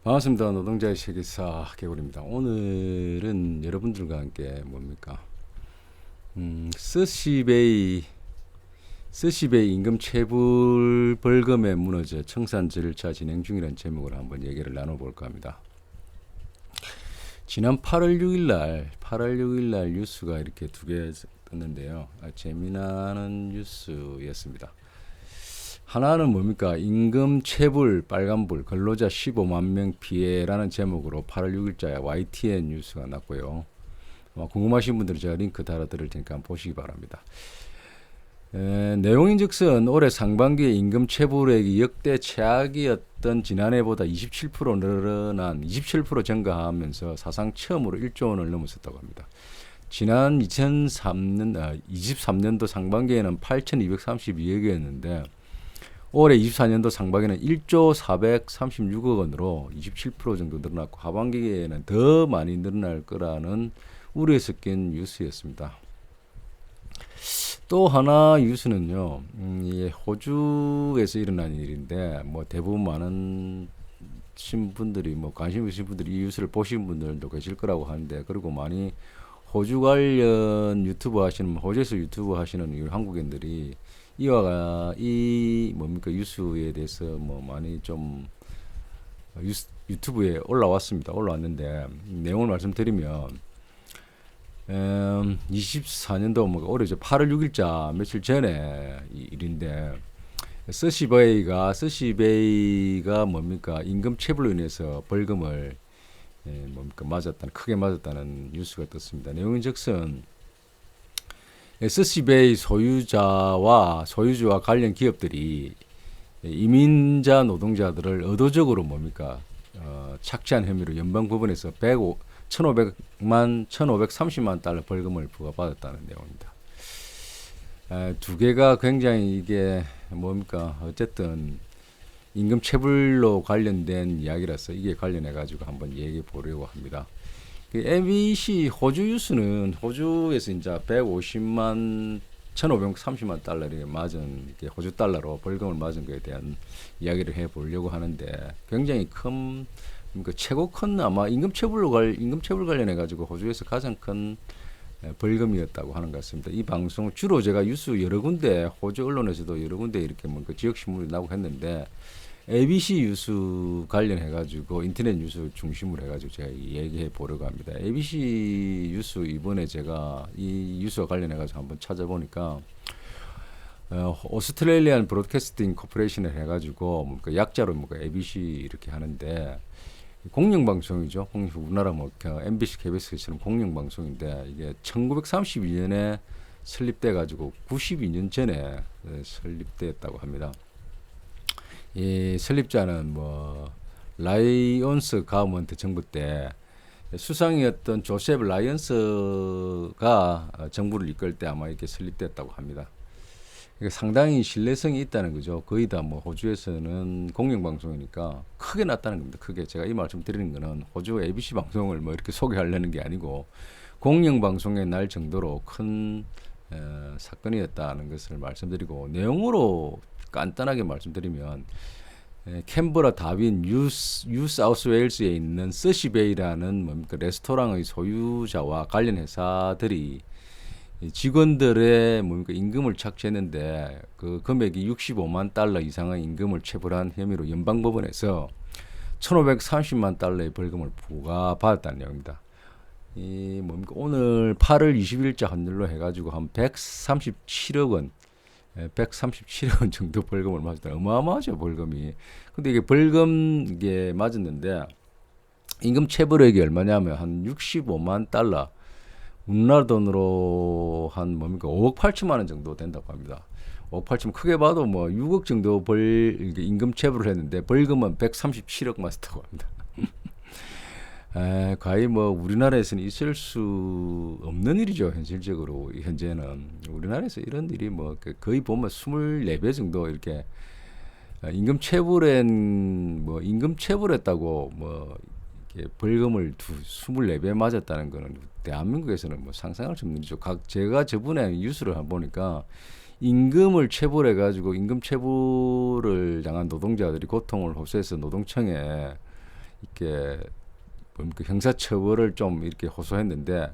반갑습니다. 노동자의 세계사 개굴입니다. 오늘은 여러분들과 함께 뭡니까? 스시베이 임금 체불 벌금에 무너져 청산 절차 진행 중이라는 제목으로 한번 얘기를 나눠볼까 합니다. 지난 8월 6일 날 뉴스가 이렇게 두 개 떴는데요. 재미나는 뉴스였습니다. 하나는 뭡니까? 임금 체불 빨간불 근로자 15만 명 피해라는 제목으로 8월 6일자에 YTN 뉴스가 났고요. 궁금하신 분들은 제가 링크 달아드릴 테니까 한번 보시기 바랍니다. 내용인즉슨 올해 상반기에 임금 체불액이 역대 최악이었던 지난해보다 27% 늘어난 27% 증가하면서 사상 처음으로 1조 원을 넘어섰다고 합니다. 지난 23년도 상반기에는 8,232억이었는데 올해 24년도 상반기에는 1조 436억 원으로 27% 정도 늘어났고 하반기에는 더 많이 늘어날 거라는 우려에 섞인 뉴스였습니다. 또 하나 뉴스는요, 이게 호주에서 일어난 일인데 뭐 대부분 많은 분들이 관심 있으신 분들이 이 뉴스를 보신 분들도 계실 거라고 하는데, 그리고 많이 호주 관련 유튜브 하시는, 호주에서 유튜브 하시는 한국인들이 이 뉴스에 대해서 많이 좀 유튜브에 올라왔는데 내용을 말씀드리면 24년도 올해 8월 6일자 며칠 전에 일인데 스시베이가 임금 체불로 인해서 벌금을 크게 맞았다는 뉴스가 떴습니다. 내용인즉슨 SCBA 소유주와 관련 기업들이 이민자 노동자들을 의도적으로 착취한 혐의로 연방법원에서 1,530만 달러 벌금을 부과받았다는 내용입니다. 두 개가 굉장히 이게 어쨌든 임금 체불로 관련된 이야기라서 이게 관련해 가지고 한번 얘기해 보려고 합니다. MBC 호주 뉴스는 호주에서 이제 1,530만 달러 이렇게 맞은 호주 달러로 벌금을 맞은 것에 대한 이야기를 해 보려고 하는데, 굉장히 큰 최고 큰 아마 임금 체불 관련해 가지고 호주에서 가장 큰 벌금이었다고 하는 것 같습니다. 이 방송 주로 제가 뉴스 여러 군데, 호주 언론에서도 여러 군데 이렇게 지역 신문이 나오고 했는데, ABC 뉴스 관련해가지고 인터넷 뉴스 중심으로 해가지고 제가 얘기해 보려고 합니다. ABC 뉴스 이번에 제가 이 뉴스와 관련해가지고 한번 찾아보니까 오스트레일리안 브로드캐스팅 코퍼레이션을 해가지고 약자로 ABC 이렇게 하는데 공영방송이죠. 우리나라 MBC, KBS처럼 공영방송인데 이게 1932년에 설립돼가지고 92년 전에 설립되었다고 합니다. 이 설립자는 라이온스 가버먼트 정부 때 수상이었던 조셉 라이언스가 정부를 이끌 때 아마 이렇게 설립됐다고 합니다. 상당히 신뢰성이 있다는 거죠. 거의 다 호주에서는 공영방송이니까 크게 났다는 겁니다. 크게. 제가 이 말씀 드리는 거는 호주 ABC 방송을 이렇게 소개하려는 게 아니고 공영방송에 날 정도로 큰 사건이었다는 것을 말씀드리고, 내용으로 간단하게 말씀드리면 캔버라 다빈 뉴사우스웨일스에 있는 스시베이라는 레스토랑의 소유자와 관련 회사들이 직원들의 임금을 착취했는데 그 금액이 65만 달러 이상의 임금을 체불한 혐의로 연방법원에서 1,530만 달러의 벌금을 부과받았다는 내용입니다. 오늘 8월 20일자 환율로 해가지고 한 137억 원 정도 벌금을 맞았다. 어마어마하죠, 벌금이. 근데 이게 이게 맞았는데 임금 체불액이 얼마냐면 한 65만 달러, 우리나라 돈으로 한 5억 8천만 원 정도 된다고 합니다. 5억 8천, 크게 봐도 6억 정도 임금 체불을 했는데 벌금은 137억 맞았다고 합니다. 거의 우리나라에서는 있을 수 없는 일이죠. 현실적으로 현재는 우리나라에서 이런 일이 거의 보면 24배 정도 이렇게 임금 체불했다고 이렇게 벌금을 24배 맞았다는 거는 대한민국에서는 상상할 수 없는 일이죠. 제가 저번에 뉴스를 보니까 임금을 체불해 가지고 임금 체불을 당한 노동자들이 고통을 호소해서 노동청에 이렇게 뭡니까 형사처벌을 좀 이렇게 호소했는데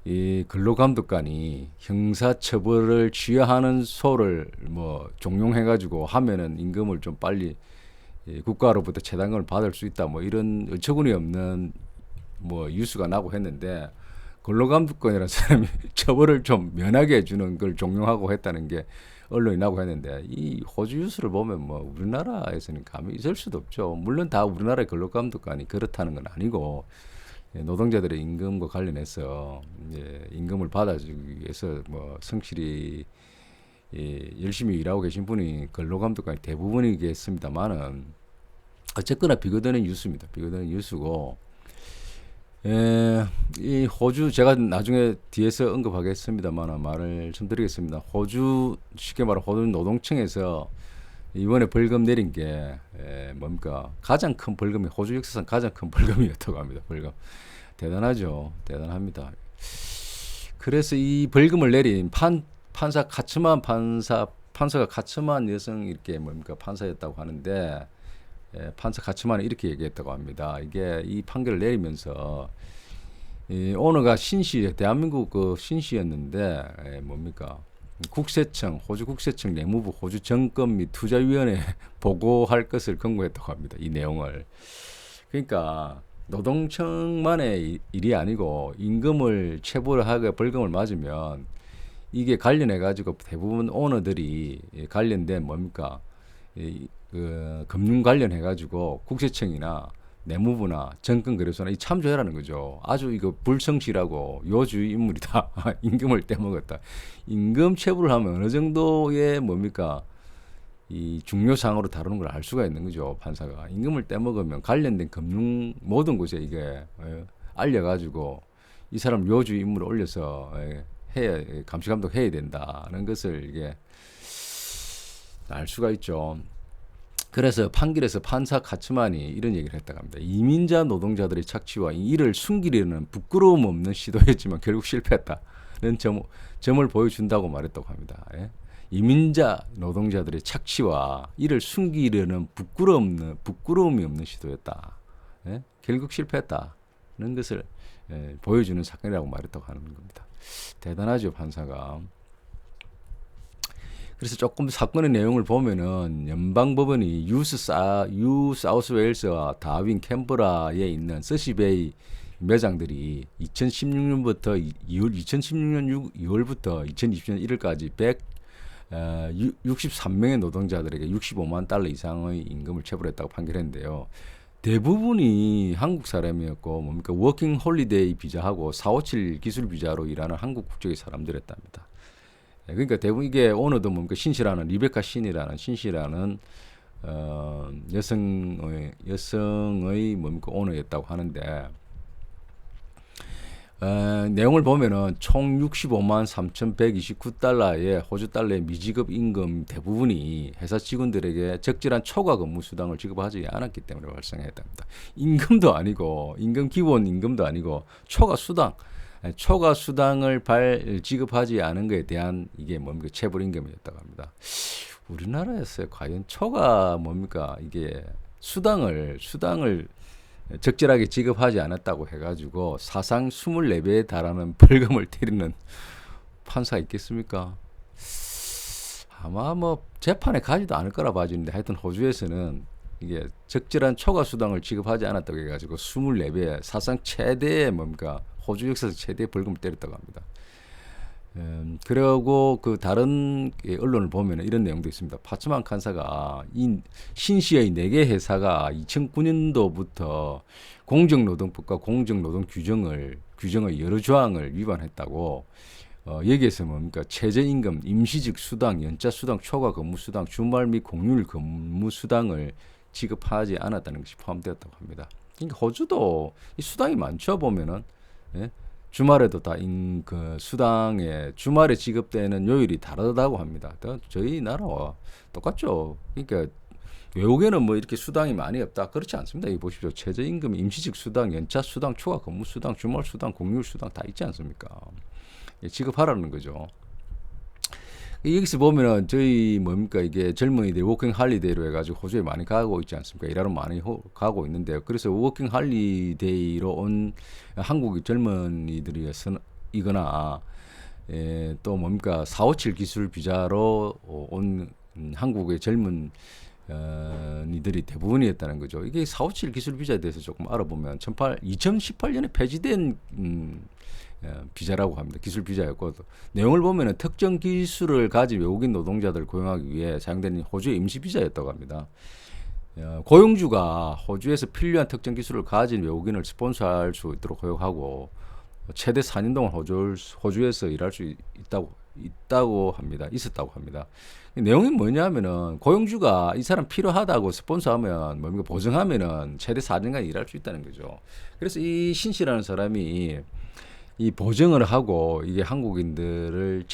이 근로감독관이 형사처벌을 취하하는 소를 뭐 종용해가지고 하면은 임금을 좀 빨리 국가로부터 채당금을 받을 수 있다 뭐 이런 어처구니 없는 뭐 뉴스가 나고 했는데 근로감독관이라는 사람이 처벌을 좀 면하게 해주는 걸 종용하고 했다는 게 언론이 나고 했는데 이 호주 뉴스를 보면 뭐 우리나라에서는 감히 있을 수도 없죠. 물론 다 우리나라의 근로감독관이 그렇다는 건 아니고 노동자들의 임금과 관련해서 이제 임금을 받아주기 위해서 뭐 성실히 열심히 일하고 계신 분이 근로감독관이 대부분이겠습니다만은 어쨌거나 비교되는 뉴스입니다. 비교되는 뉴스고 이 호주 제가 나중에 뒤에서 언급하겠습니다만 말을 좀 드리겠습니다. 호주 쉽게 말하면 호주 노동청에서 이번에 벌금 내린 게 뭡니까 가장 큰 벌금이 호주 역사상 가장 큰 벌금이었다고 합니다. 벌금 대단하죠. 대단합니다. 그래서 이 벌금을 내린 판사 카츠만 판사가 카츠만 여성 이렇게 뭡니까 판사였다고 하는데 판사 카츠만은 이렇게 얘기했다고 합니다. 이게 이 판결을 내리면서 이 오너가 신씨 대한민국 그 신씨였는데 뭡니까 국세청 호주 국세청 내무부 호주 정권 및 투자위원회 보고할 것을 권고했다고 합니다. 이 내용을 그러니까 노동청만의 일이 아니고 임금을 체불을 하고 벌금을 맞으면 이게 관련해 가지고 대부분 오너들이 관련된 뭡니까 그 금융 관련해 가지고 국세청이나 내무부나 정권거래소나 이 참조해라는 거죠. 아주 이거 불성실하고 요주의 인물이다. 임금을 떼먹었다. 임금 체불을 하면 어느 정도의 뭡니까 이 중요사항으로 다루는 걸 알 수가 있는 거죠. 판사가 임금을 떼먹으면 관련된 금융 모든 곳에 이게 알려가지고 이 사람 요주의 인물을 올려서 해야 감시감독 해야 된다는 것을 이게 알 수가 있죠. 그래서 판결에서 판사 카츠만이 이런 얘기를 했다고 합니다. 이민자 노동자들의 착취와 이를 숨기려는 부끄러움 없는 시도였지만 결국 실패했다는 점을 보여준다고 말했다고 합니다. 이민자 노동자들의 착취와 이를 숨기려는 부끄러움이 없는 시도였다. 결국 실패했다는 것을 보여주는 사건이라고 말했다고 하는 겁니다. 대단하죠, 판사가. 그래서 조금 사건의 내용을 보면은 연방법원이 뉴 사우스웨일스와 다윈 캔버라에 있는 서시베이 매장들이 2016년부터 2016년 2월부터 2020년 1월까지 163명의 노동자들에게 65만 달러 이상의 임금을 체불했다고 판결했는데요. 대부분이 한국 사람이었고 뭡니까 워킹 홀리데이 비자하고 457 기술 비자로 일하는 한국 국적의 사람들이었답니다. 그러니까 대부분 이게 오너도 뭡니까 신씨라는 리베카 신이라는 신씨라는 여성의 뭡니까 오너였다고 하는데 내용을 보면은 총 65만 3,129달러의 호주 달러의 미지급 임금 대부분이 회사 직원들에게 적절한 초과 근무 수당을 지급하지 않았기 때문에 발생했답니다. 임금도 아니고 임금 기본 임금도 아니고 초과 수당을 지급하지 않은 것에 대한 이게 뭡니까 체불 임금이었다고 합니다. 우리나라에서 과연 초과 뭡니까 이게 수당을 적절하게 지급하지 않았다고 해가지고 사상 24배에 달하는 벌금을 때리는 판사가 있겠습니까? 아마 뭐 재판에 가지도 않을 거라 봐지는데 하여튼 호주에서는 이게 적절한 초과 수당을 지급하지 않았다고 해가지고 24배 사상 최대의 뭡니까 호주 역사에서 최대의 벌금을 때렸다고 합니다. 그리고 그 다른 언론을 보면 이런 내용도 있습니다. 파츠만 판사가 이 신씨의 4개 회사가 2009년도부터 공정노동법과 공정노동 규정의 여러 조항을 위반했다고 여기에서 뭡니까 최저임금, 임시직 수당, 연차수당, 초과 근무수당, 주말 및 공휴일 근무수당을 지급하지 않았다는 것이 포함되었다고 합니다. 그러니까 호주도 이 수당이 많죠 보면은 주말에도 다 그 수당에 주말에 지급되는 요일이 다르다고 합니다. 저희 나라와 똑같죠. 그러니까 외국에는 뭐 이렇게 수당이 많이 없다 그렇지 않습니다. 이 보십시오. 최저임금, 임시직 수당, 연차 수당, 초과 근무 수당, 주말 수당, 공휴일 수당 다 있지 않습니까? 지급하라는 거죠. 여기서 보면은 저희 뭡니까 이게 젊은이들이 워킹 할리데이로 해가지고 호주에 많이 가고 있지 않습니까? 일하러 많이 가고 있는데요. 그래서 워킹 할리데이로 온 한국의 젊은이들이거나 또 뭡니까 457 기술 비자로 온 한국의 젊은 이들이 대부분이었다는 거죠. 이게 457 기술 비자에 대해서 조금 알아보면 2018년에 폐지된 비자라고 합니다. 기술 비자였고 내용을 보면은 특정 기술을 가진 외국인 노동자들을 고용하기 위해 사용되는 호주의 임시 비자였다고 합니다. 고용주가 호주에서 필요한 특정 기술을 가진 외국인을 스폰서할 수 있도록 허용하고 최대 4년 동안 호주에서 일할 수 있었다고 합니다. 내용이 뭐냐면은 고용주가 이 사람 필요하다고 스폰서하면 뭡니까 보증하면은 최대 4년간 일할 수 있다는 거죠. 그래서 이 신씨라는 사람이 이 보증을 하고 이게 한국의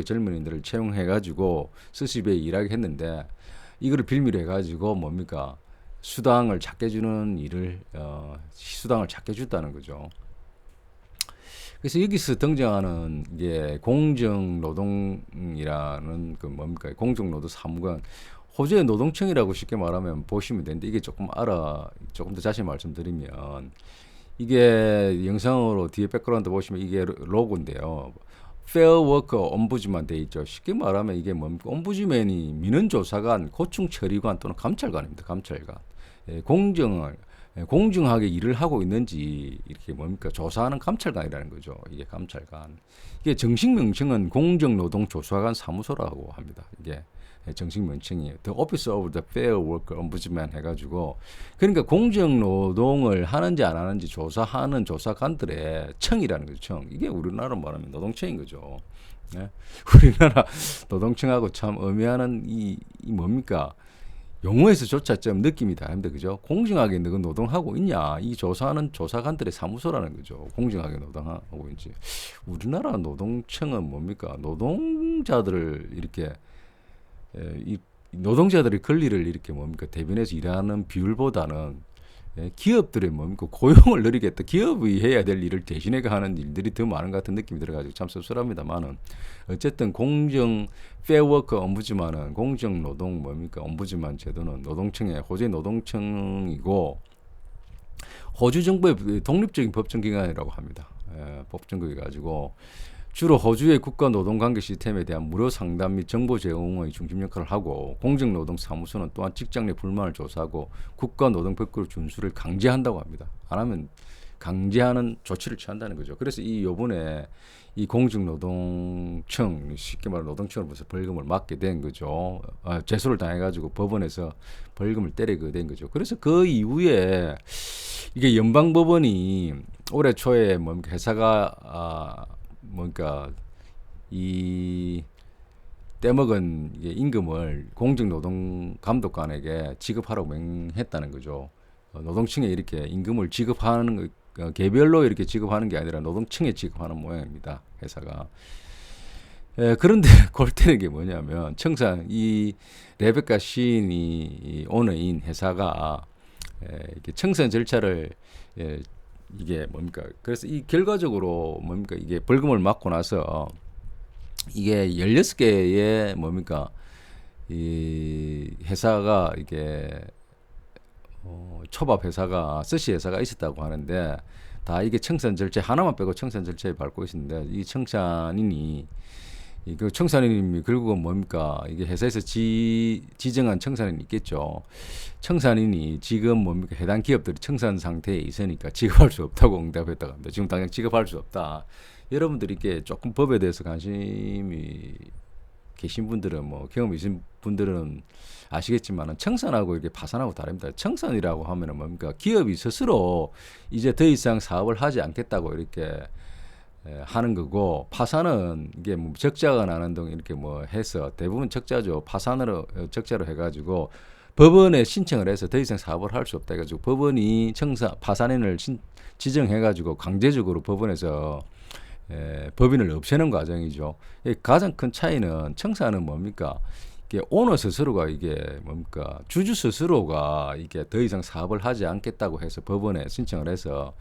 젊은이들을 채용해가지고 스시베에 일하게 했는데 이거를 빌미로 해가지고 뭡니까 수당을 작게 주는 수당을 작게 줬다는 거죠. 그래서 여기서 등장하는 이게 공정노동이라는 그 뭡니까 공정노동 사무관 호주의 노동청이라고 쉽게 말하면 보시면 되는데 이게 조금 더 자세히 말씀드리면 이게 영상으로 뒤에 백그라운드 보시면 이게 로고인데요. Fair Worker Ombudsman 돼 있죠. 쉽게 말하면 이게 뭡니까? 옴부즈맨이 민원조사관, 고충처리관 또는 감찰관입니다. 감찰관. 공정하게 일을 하고 있는지 이렇게 뭡니까? 조사하는 감찰관이라는 거죠. 이게 감찰관. 이게 정식 명칭은 공정노동조사관 사무소라고 합니다. 이게 정식 명칭이에요. The Office of the Fair Worker Ombudsman 해가지고 그러니까 공정노동을 하는지 안 하는지 조사하는 조사관들의 청이라는 거죠. 청. 이게 우리나라 말하면 노동청인 거죠. 네? 우리나라 노동청하고 참 의미하는 이 뭡니까? 용어에서조차 좀 느낌이 다릅니다. 그죠? 공정하게 너가 노동하고 있냐? 이 조사하는 조사관들의 사무소라는 거죠. 공정하게 노동하고 있지. 우리나라 노동청은 뭡니까? 노동자들을 이렇게 이 노동자들의 권리를 이렇게 뭡니까 대변해서 일하는 비율보다는 기업들의 뭡니까 고용을 늘리겠다 기업이 해야 될 일을 대신해가 하는 일들이 더 많은 것 같은 느낌이 들어가지고 참 씁쓸합니다만은 어쨌든 Fair Worker ombudsman은 공정노동 뭡니까 ombudsman 제도는 호주의 노동청이고 호주 정부의 독립적인 법정기관이라고 합니다. 법정국이 가지고 주로 호주의 국가노동관계 시스템에 대한 무료 상담 및 정보 제공의 중심 역할을 하고 공정노동사무소는 또한 직장 내 불만을 조사하고 국가노동법규 준수를 강제한다고 합니다. 안 하면 강제하는 조치를 취한다는 거죠. 그래서 요번에 이 공정노동청 쉽게 말하면 노동청으로부터 벌금을 맞게 된 거죠. 제소를 당해가지고 법원에서 벌금을 때리게 된 거죠. 그래서 그 이후에 이게 연방법원이 올해 초에 뭡니까 회사가 이 떼먹은 임금을 공정노동감독관에게 지급하라고 명했다는 거죠. 노동청에 이렇게 임금을 지급하는 개별로 이렇게 지급하는 게 아니라 노동청에 지급하는 모양입니다. 회사가. 그런데 골때리는 게 뭐냐면 이 레베카 시인이 오너인 회사가 이렇게 청산 절차를 이게 뭡니까? 그래서 이 결과적으로 뭡니까? 이게 벌금을 맞고 나서 이게 16개의 뭡니까? 이 회사가 이게 초밥 회사가 스시 회사가 있었다고 하는데 다 이게 청산 절차 하나만 빼고 청산 절차에 밟고 있었는데 이 청산인이 그 청산인이 결국은 뭡니까? 이게 회사에서 지정한 청산인이 있겠죠. 청산인이 지금 뭡니까? 해당 기업들이 청산 상태에 있으니까 지급할 수 없다고 응답했다고 합니다. 지금 당장 지급할 수 없다. 여러분들이 이게 조금 법에 대해서 관심이 계신 분들은 경험이 있으신 분들은 아시겠지만은 청산하고 이렇게 파산하고 다릅니다. 청산이라고 하면은 뭡니까? 기업이 스스로 이제 더 이상 사업을 하지 않겠다고 이렇게 하는 거고 파산은 이게 적자가 나는 등 이렇게 해서 대부분 적자죠. 적자로 해가지고 법원에 신청을 해서 더 이상 사업을 할 수 없다 해가지고 법원이 파산인을 지정해가지고 강제적으로 법원에서 법인을 없애는 과정이죠. 가장 큰 차이는 청산은 뭡니까? 이게 오너 스스로가 이게 뭡니까? 주주 스스로가 이게 더 이상 사업을 하지 않겠다고 해서 법원에 신청을 해서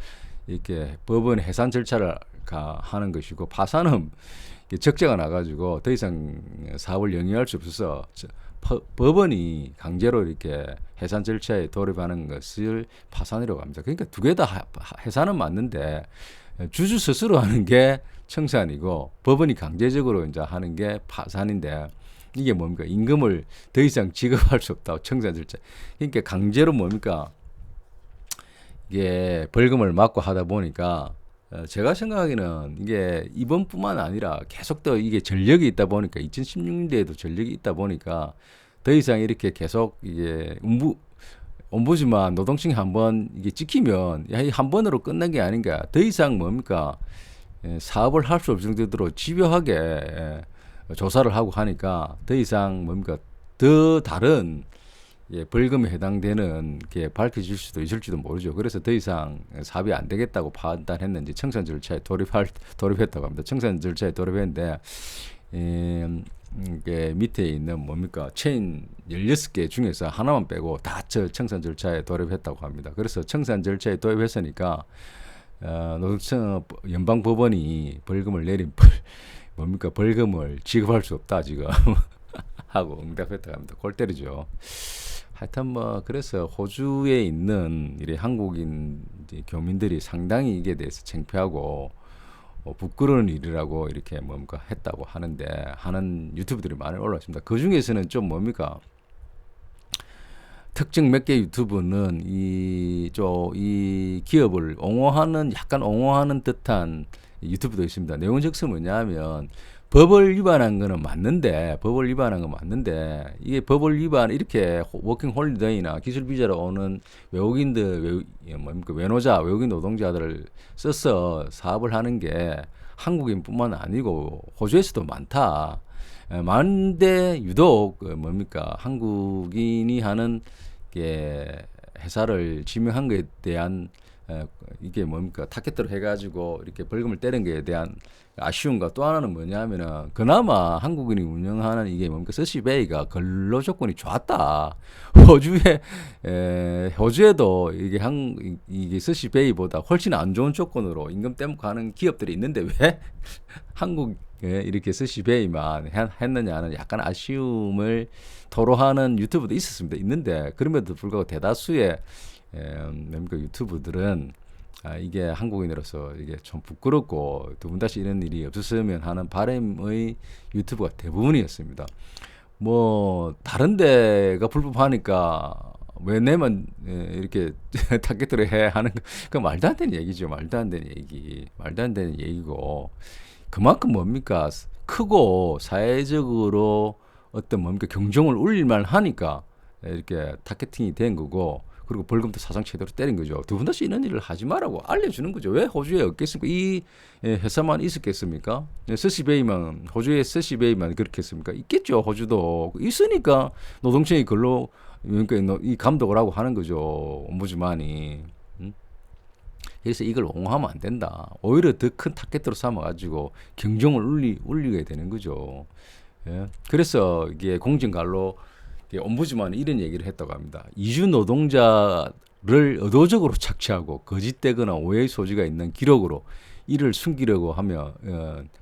이렇게 법원 해산 절차를 하는 것이고 파산은 적자가 나가지고 더 이상 사업을 영위할 수 없어서 법원이 강제로 이렇게 해산 절차에 돌입하는 것을 파산이라고 합니다. 그러니까 두 개 다 해산은 맞는데 주주 스스로 하는 게 청산이고 법원이 강제적으로 이제 하는 게 파산인데 이게 뭡니까? 임금을 더 이상 지급할 수 없다고 청산 절차. 그러니까 강제로 뭡니까? 이게 벌금을 맞고 하다 보니까 제가 생각하기는 이게 이번뿐만 아니라 계속 더 이게 전력이 있다 보니까 2016년도에도 전력이 있다 보니까 더 이상 이렇게 계속 이게 옴부즈만 노동청이 한번 이게 찍히면 한 번으로 끝난 게 아닌가. 더 이상 뭡니까? 사업을 할 수 없을 정도로 집요하게 조사를 하고 하니까 더 이상 뭡니까? 더 다른 벌금에 해당되는 게 밝혀질 수도 있을지도 모르죠. 그래서 더 이상 사업이 안 되겠다고 판단했는지 청산 절차에 돌입했다고 합니다. 청산 절차에 돌입했는데 이게 밑에 있는 뭡니까? 체인 16개 중에서 하나만 빼고 다 청산 절차에 돌입했다고 합니다. 그래서 청산 절차에 돌입했으니까 노동청 연방법원이 벌금을 내린 뭡니까? 벌금을 지급할 수 없다 지금 하고 응답했다고 합니다. 골 때리죠. 하여튼 뭐 그래서 호주에 있는 이래 한국인 교민들이 상당히 이게 대해서 창피하고 부끄러운 일이라고 이렇게 뭡니까 했다고 하는 유튜브들이 많이 올라왔습니다. 그 중에서는 좀 뭡니까 특정 몇 개 유튜브는 이 기업을 약간 옹호하는 듯한 유튜브도 있습니다. 내용 적서 뭐냐면 법을 위반한 건 맞는데 이게 법을 위반 이렇게 워킹 홀리데이나 기술 비자로 오는 외국인들 외노자 외국인 노동자들을 써서 사업을 하는 게 한국인뿐만 아니고 호주에서도 많다. 많은데 유독 한국인이 하는 게 회사를 지명한 것에 대한 이게 타겟으로 해가지고 이렇게 벌금을 때린 것에 대한 아쉬움과 또 하나는 뭐냐면은 그나마 한국인이 운영하는 이게 서시베이가 근로 조건이 좋았다. 호주에도 이게 서시베이보다 훨씬 안 좋은 조건으로 임금 떼먹고 하는 기업들이 있는데 왜 한국에 이렇게 서시베이만 했느냐는 약간 아쉬움을 토로하는 유튜브도 있는데 그럼에도 불구하고 대다수의 유튜브들은 이게 한국인으로서 이게 좀 부끄럽고 두 번 다시 이런 일이 없었으면 하는 바람의 유튜브가 대부분이었습니다. 뭐 다른 데가 불법하니까 왜 내만 이렇게 타겟으로 해 하는 그 말도 안 되는 얘기죠. 말도 안 되는 얘기고 그만큼 뭡니까 크고 사회적으로 어떤 경종을 울릴만 하니까 이렇게 타겟팅이 된 거고. 그리고 벌금도 사상 최대로 때린 거죠. 두 번 다시 이런 일을 하지 말라고 알려주는 거죠. 왜 호주에 없겠습니까? 이 회사만 있었겠습니까? 호주의 서시베이만 그렇게 했습니까? 있겠죠. 호주도 있으니까 노동청이 이 감독을 하고 하는 거죠. 옴부즈만이. 그래서 이걸 옹호하면 안 된다. 오히려 더 큰 타겟으로 삼아가지고 경종을 울리게 되는 거죠. 예. 그래서 이게 공정갈로 옴부즈만은 이런 얘기를 했다고 합니다. 이주 노동자를 의도적으로 착취하고 거짓되거나 오해의 소지가 있는 기록으로 이를 숨기려고 하면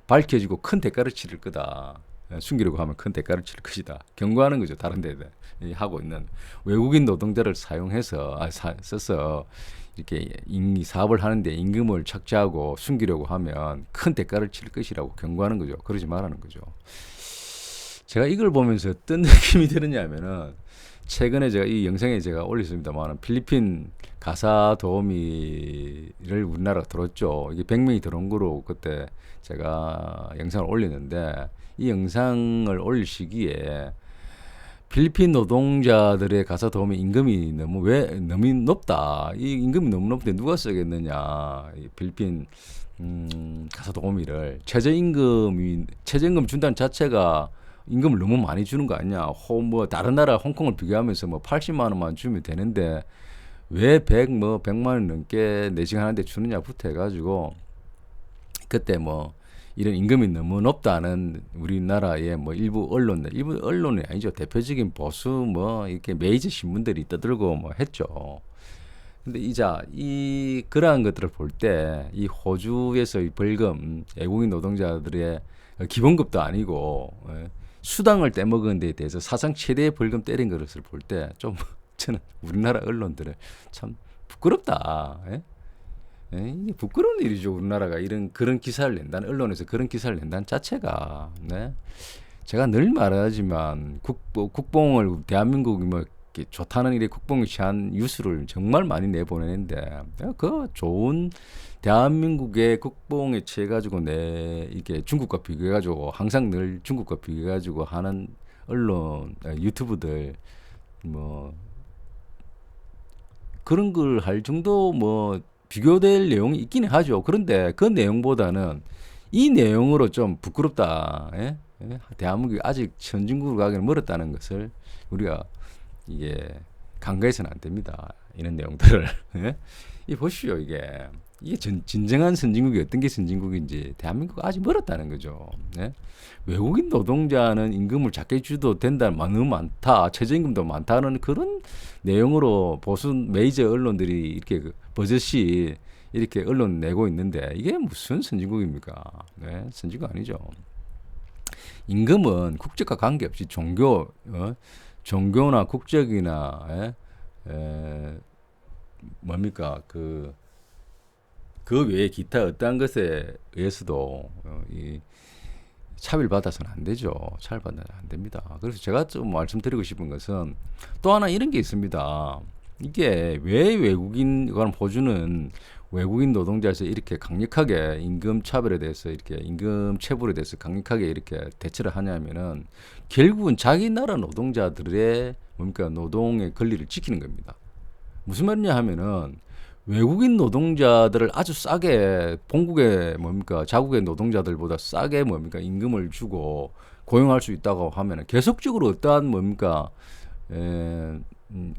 밝혀지고 큰 대가를 치를 거다. 숨기려고 하면 큰 대가를 치를 것이다. 경고하는 거죠. 다른 데 하고 있는 외국인 노동자를 써서 이렇게 사업을 하는데 임금을 착취하고 숨기려고 하면 큰 대가를 치를 것이라고 경고하는 거죠. 그러지 말라는 거죠. 제가 이걸 보면서 어떤 느낌이 드느냐면은 최근에 제가 이 영상에 제가 올렸습니다만 필리핀 가사 도우미를 우리나라 들었죠. 이게 100명이 들어온 거로 그때 제가 영상을 올렸는데 이 영상을 올릴 시기에 필리핀 노동자들의 가사 도우미 임금이 너무 높다. 이 임금이 너무 높은데 누가 쓰겠느냐. 이 필리핀 가사 도우미를 최저임금 준다는 자체가 임금을 너무 많이 주는 거 아니냐. 다른 나라 홍콩을 비교하면서 80만 원만 주면 되는데 왜 100만 원 넘게 내시하는데 주느냐부터 해가지고 그때 이런 임금이 너무 높다는 우리나라의 일부 언론이 아니죠. 대표적인 보수 이렇게 메이저 신문들이 떠들고 했죠. 근데 이 그러한 것들을 볼 때 이 호주에서 이 벌금 외국인 노동자들의 기본급도 아니고 수당을 떼먹은 데 대해서 사상 최대의 벌금 때린 것을 볼 때 좀 저는 우리나라 언론들을 참 부끄럽다. 이게 부끄러운 일이죠. 우리나라가 그런 기사를 낸다는, 언론에서 그런 기사를 낸다는 자체가. 네. 제가 늘 말하지만 국뽕을 대한민국이 뭐 이렇게 좋다는 일에 국뽕이 취한 뉴스를 정말 많이 내보내는데 그 좋은 대한민국의 국뽕에 취해 가지고 이게 중국과 비교해 가지고 항상 늘 중국과 비교해 가지고 하는 언론 유튜브들 뭐 그런 걸 할 정도 뭐 비교될 내용이 있기는 하죠. 그런데 그 내용보다는 이 내용으로 좀 부끄럽다. 대한민국이 아직 선진국으로 가기는 멀었다는 것을 우리가 이게 간과해서는 안 됩니다. 이런 내용들을. 이 보시오. 이게 진정한 선진국이 어떤 게 선진국인지 대한민국 아직 멀었다는 거죠. 외국인 노동자는 임금을 작게 줘도 된다, 너무 많다, 최저임금도 많다는 그런 내용으로 보수 메이저 언론들이 이렇게 버젓이 이렇게 언론 내고 있는데 이게 무슨 선진국입니까? 선진국 아니죠. 임금은 국적과 관계없이 종교나 국적이나 뭡니까 그 외에 기타 어떠한 것에 의해서도 이 차별받아서는 안 되죠. 차별받아서는 안 됩니다. 그래서 제가 좀 말씀드리고 싶은 것은 또 하나 이런 게 있습니다. 이게 왜 호주는 외국인 노동자에서 이렇게 강력하게 임금 차별에 대해서 이렇게 임금 체불에 대해서 강력하게 이렇게 대처를 하냐면은 결국은 자기 나라 노동자들의 노동의 권리를 지키는 겁니다. 무슨 말이냐 하면은 외국인 노동자들을 아주 싸게 본국의 자국의 노동자들보다 싸게 임금을 주고 고용할 수 있다고 하면은 계속적으로 어떠한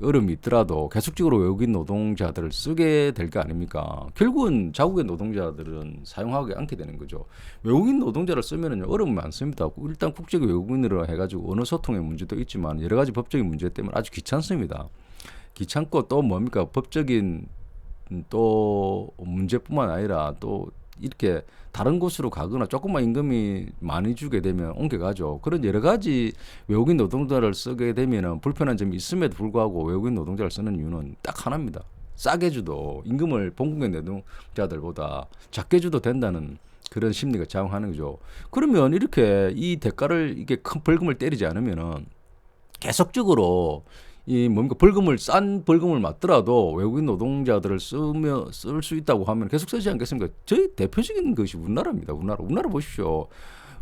어려움이 있더라도 계속적으로 외국인 노동자들을 쓰게 될 거 아닙니까? 결국은 자국의 노동자들은 사용하지 않게 되는 거죠. 외국인 노동자를 쓰면은 어려움이 많습니다. 일단 국적이 외국인으로 해가지고 언어 소통의 문제도 있지만 여러 가지 법적인 문제 때문에 아주 귀찮습니다. 귀찮고 또 법적인 또 문제뿐만 아니라 또 이렇게 다른 곳으로 가거나 조금만 임금이 많이 주게 되면 옮겨가죠. 그런 여러 가지 외국인 노동자를 쓰게 되면 불편한 점이 있음에도 불구하고 외국인 노동자를 쓰는 이유는 딱 하나입니다. 싸게 줘도 임금을 본국의 노동자들보다 작게 줘도 된다는 그런 심리가 작용하는 거죠. 그러면 이렇게 이 대가를 이게 큰 벌금을 때리지 않으면은 계속적으로 싼 벌금을 맞더라도 외국인 노동자들을 쓸 수 있다고 하면 계속 쓰지 않겠습니까? 저희 대표적인 것이 우리나라입니다. 우리나라 보십시오.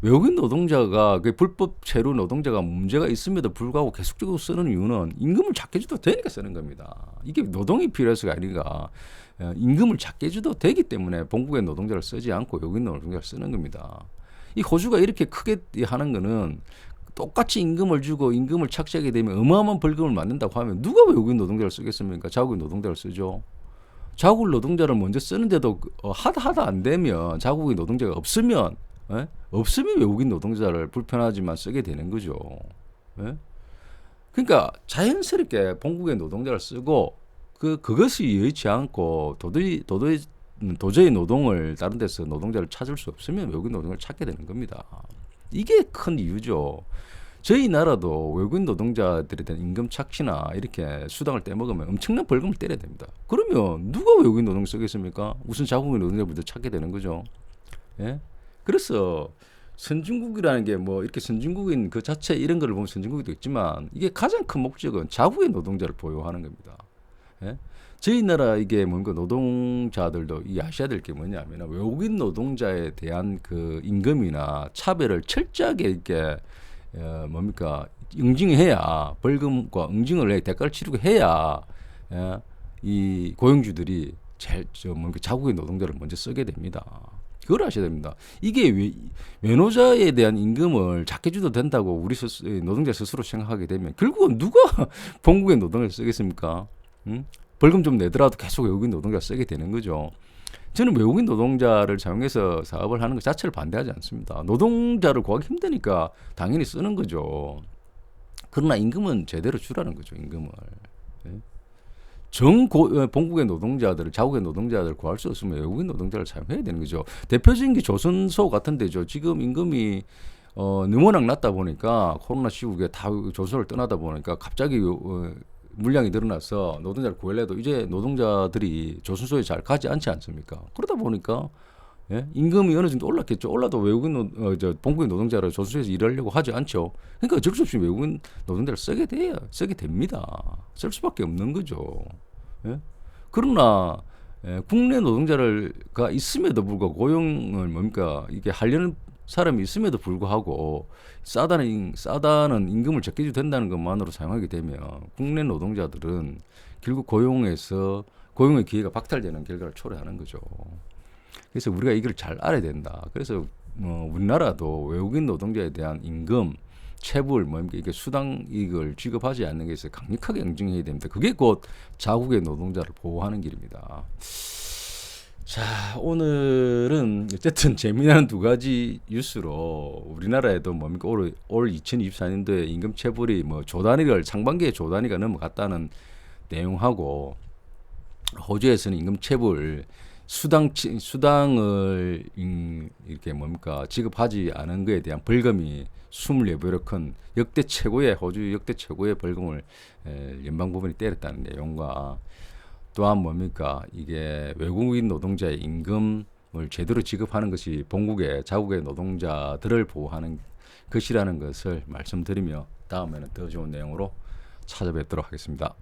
외국인 노동자가 불법 체류 노동자가 문제가 있음에도 불구하고 계속적으로 쓰는 이유는 임금을 작게 줘도 되니까 쓰는 겁니다. 이게 노동이 필요해서가 아니라 임금을 작게 줘도 되기 때문에 본국의 노동자를 쓰지 않고 외국인 노동자를 쓰는 겁니다. 이 호주가 이렇게 크게 하는 거는 똑같이 임금을 주고 임금을 착취하게 되면 어마어마한 벌금을 맞는다고 하면 누가 외국인 노동자를 쓰겠습니까? 자국인 노동자를 쓰죠. 자국 노동자를 먼저 쓰는데도 하다 안 되면 자국인 노동자가 없으면 외국인 노동자를 불편하지만 쓰게 되는 거죠. 그러니까 자연스럽게 본국의 노동자를 쓰고 그것이 여의치 않고 도저히 노동을 다른 데서 노동자를 찾을 수 없으면 외국인 노동자를 찾게 되는 겁니다. 이게 큰 이유죠. 저희 나라도 외국인 노동자들에 대한 임금 착취나 이렇게 수당을 떼먹으면 엄청난 벌금을 때려야 됩니다. 그러면 누가 외국인 노동을 쓰겠습니까? 우선 자국의 노동자부터 찾게 되는 거죠. 그래서 선진국이라는 게 이렇게 선진국인 그 자체 이런 거를 보면 선진국이 있지만 이게 가장 큰 목적은 자국의 노동자를 보호하는 겁니다. 저희 나라 이게 노동자들도 아셔야 될 게 뭐냐면 외국인 노동자에 대한 그 임금이나 차별을 철저하게 이렇게 응징해야 벌금과 응징을 해 대가를 치르고 해야 이 고용주들이 자국의 노동자를 먼저 쓰게 됩니다. 그걸 아셔야 됩니다. 이게 외노자에 대한 임금을 작게 줘도 된다고 우리 노동자 스스로 생각하게 되면 결국은 누가 본국의 노동자를 쓰겠습니까? 벌금 좀 내더라도 계속 외국인 노동자 쓰게 되는 거죠. 저는 외국인 노동자를 사용해서 사업을 하는 것 자체를 반대하지 않습니다. 노동자를 구하기 힘드니까 당연히 쓰는 거죠. 그러나 임금은 제대로 주라는 거죠. 임금을. 본국의 노동자들을 자국의 노동자들을 구할 수 없으면 외국인 노동자를 사용해야 되는 거죠. 대표적인 게 조선소 같은 데죠. 지금 임금이 너무나 낮다 보니까 코로나 시국에 다 조선을 떠나다 보니까 갑자기 물량이 늘어나서 노동자를 구하려도 이제 노동자들이 조선소에 잘 가지 않지 않습니까? 그러다 보니까 예? 임금이 어느 정도 올랐겠죠. 올라도 본국인 노동자를 조선소에서 일하려고 하지 않죠. 그러니까 어쩔 수 없이 외국인 노동자를 쓰게 됩니다. 쓸 수밖에 없는 거죠. 예? 그러나 국내 노동자가 있음에도 불구하고 고용을 뭡니까 이게 하려는 사람이 있음에도 불구하고 싸다는 임금을 적게 줘도 된다는 것만으로 사용하게 되면 국내 노동자들은 결국 고용의 기회가 박탈되는 결과를 초래하는 거죠. 그래서 우리가 이걸 잘 알아야 된다. 그래서 우리나라도 외국인 노동자에 대한 임금, 체불, 이게 수당 이익을 지급하지 않는 것에 강력하게 응징해야 됩니다. 그게 곧 자국의 노동자를 보호하는 길입니다. 자, 오늘은 어쨌든 재미난 두 가지 뉴스로 우리나라에도 올 2024년도에 임금 체불이 상반기에 조 단위가 넘어갔다는 내용하고 호주에서는 임금 체불 수당을 이렇게 지급하지 않은 것에 대한 벌금이 24배로 큰 호주 역대 최고의 벌금을 연방법원이 때렸다는 내용과 또한 이게 외국인 노동자의 임금을 제대로 지급하는 것이 자국의 노동자들을 보호하는 것이라는 것을 말씀드리며 다음에는 더 좋은 내용으로 찾아뵙도록 하겠습니다.